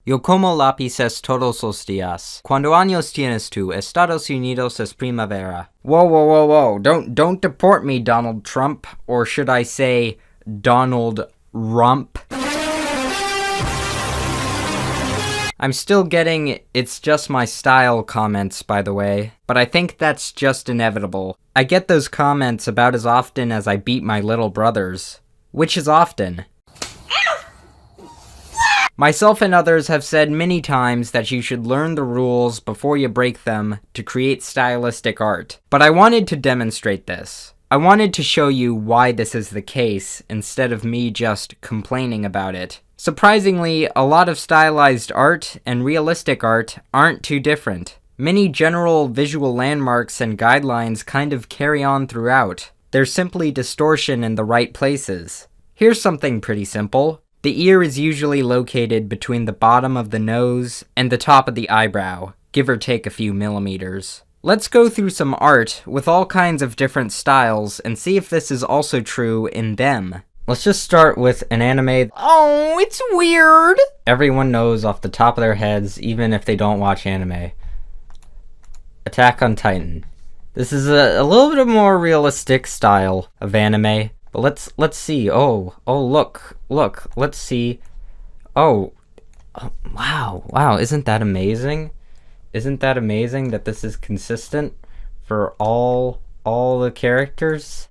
Yo como lápices todos los días. Cuando años tienes tú? Estados Unidos es primavera. Whoa. Don't deport me, Donald Trump. Or should I say, Donald Rump? I'm still getting "it's just my style" comments, by the way, but I think that's just inevitable. I get those comments about as often as I beat my little brothers. Which is often. Myself and others have said many times that you should learn the rules before you break them to create stylistic art, but I wanted to demonstrate this. I wanted to show you why this is the case, instead of me just complaining about it. Surprisingly, a lot of stylized art and realistic art aren't too different. Many general visual landmarks and guidelines kind of carry on throughout. There's simply distortion in the right places. Here's something pretty simple. The ear is usually located between the bottom of the nose and the top of the eyebrow, give or take a few millimeters. Let's go through some art with all kinds of different styles and see if this is also true in them. Let's just start with an anime. Oh, it's weird! Everyone knows off the top of their heads, even if they don't watch anime. Attack on Titan. This is a little bit more realistic style of anime. But let's see. Oh, look, let's see. Oh, wow, isn't that amazing? Isn't that amazing that this is consistent for all the characters?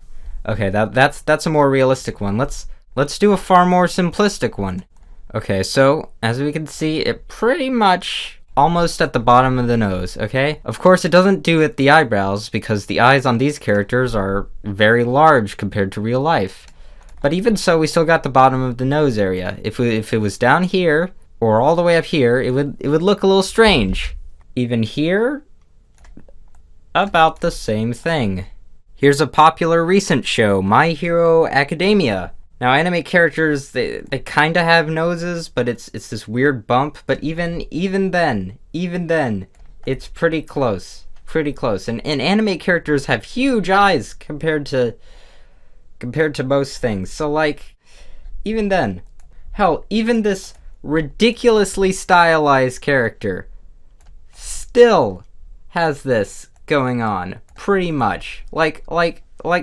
Okay, that's a more realistic one. Let's do a far more simplistic one. Okay, so as we can see, it pretty much almost at the bottom of the nose, okay? Of course, it doesn't do at the eyebrows, because the eyes on these characters are very large compared to real life. But even so, we still got the bottom of the nose area. If it was down here, or all the way up here, it would look a little strange. Even here, about the same thing. Here's a popular recent show, My Hero Academia. Now, anime characters, they kinda have noses, but it's this weird bump, but even then, it's pretty close. And anime characters have huge eyes compared to most things. So, like, even then. Hell, even this ridiculously stylized character still has this going on, pretty much. Like,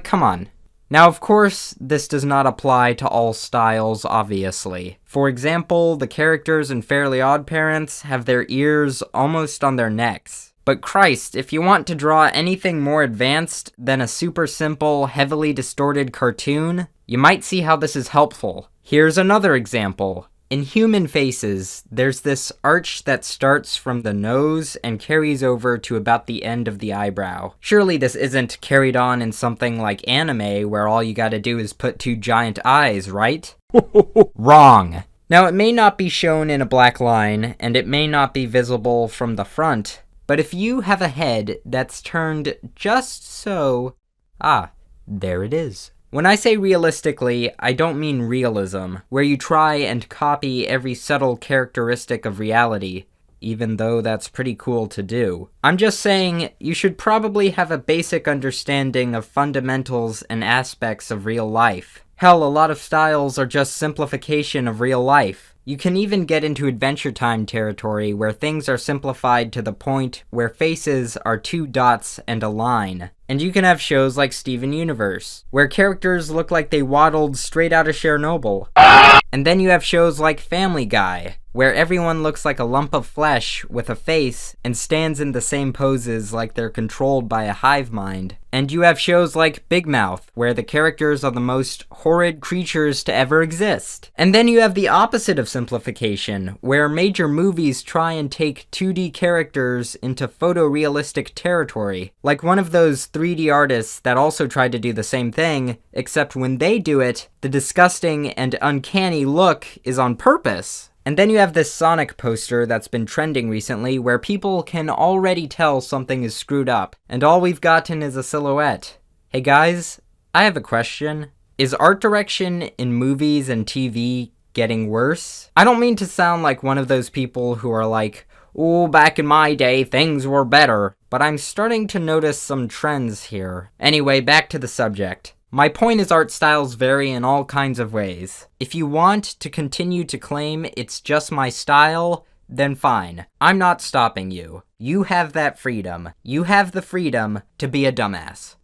come on. Now, of course, this does not apply to all styles, obviously. For example, the characters in Fairly OddParents have their ears almost on their necks. But Christ, if you want to draw anything more advanced than a super simple, heavily distorted cartoon, you might see how this is helpful. Here's another example. In human faces, there's this arch that starts from the nose and carries over to about the end of the eyebrow. Surely this isn't carried on in something like anime, where all you gotta do is put two giant eyes, right? Wrong. Now, it may not be shown in a black line, and it may not be visible from the front, but if you have a head that's turned just so... there it is. When I say realistically, I don't mean realism, where you try and copy every subtle characteristic of reality, even though that's pretty cool to do. I'm just saying, you should probably have a basic understanding of fundamentals and aspects of real life. Hell, a lot of styles are just simplification of real life. You can even get into Adventure Time territory where things are simplified to the point where faces are two dots and a line. And you can have shows like Steven Universe, where characters look like they waddled straight out of Chernobyl. And then you have shows like Family Guy, where everyone looks like a lump of flesh with a face and stands in the same poses like they're controlled by a hive mind. And you have shows like Big Mouth, where the characters are the most horrid creatures to ever exist. And then you have the opposite of simplification, where major movies try and take 2D characters into photorealistic territory, like one of those 3D artists that also tried to do the same thing, except when they do it, the disgusting and uncanny look is on purpose. And then you have this Sonic poster that's been trending recently, where people can already tell something is screwed up, and all we've gotten is a silhouette. Hey guys, I have a question. Is art direction in movies and TV getting worse? I don't mean to sound like one of those people who are like, "Oh, back in my day, things were better," but I'm starting to notice some trends here. Anyway, back to the subject. My point is, art styles vary in all kinds of ways. If you want to continue to claim it's just my style, then fine. I'm not stopping you. You have that freedom. You have the freedom to be a dumbass.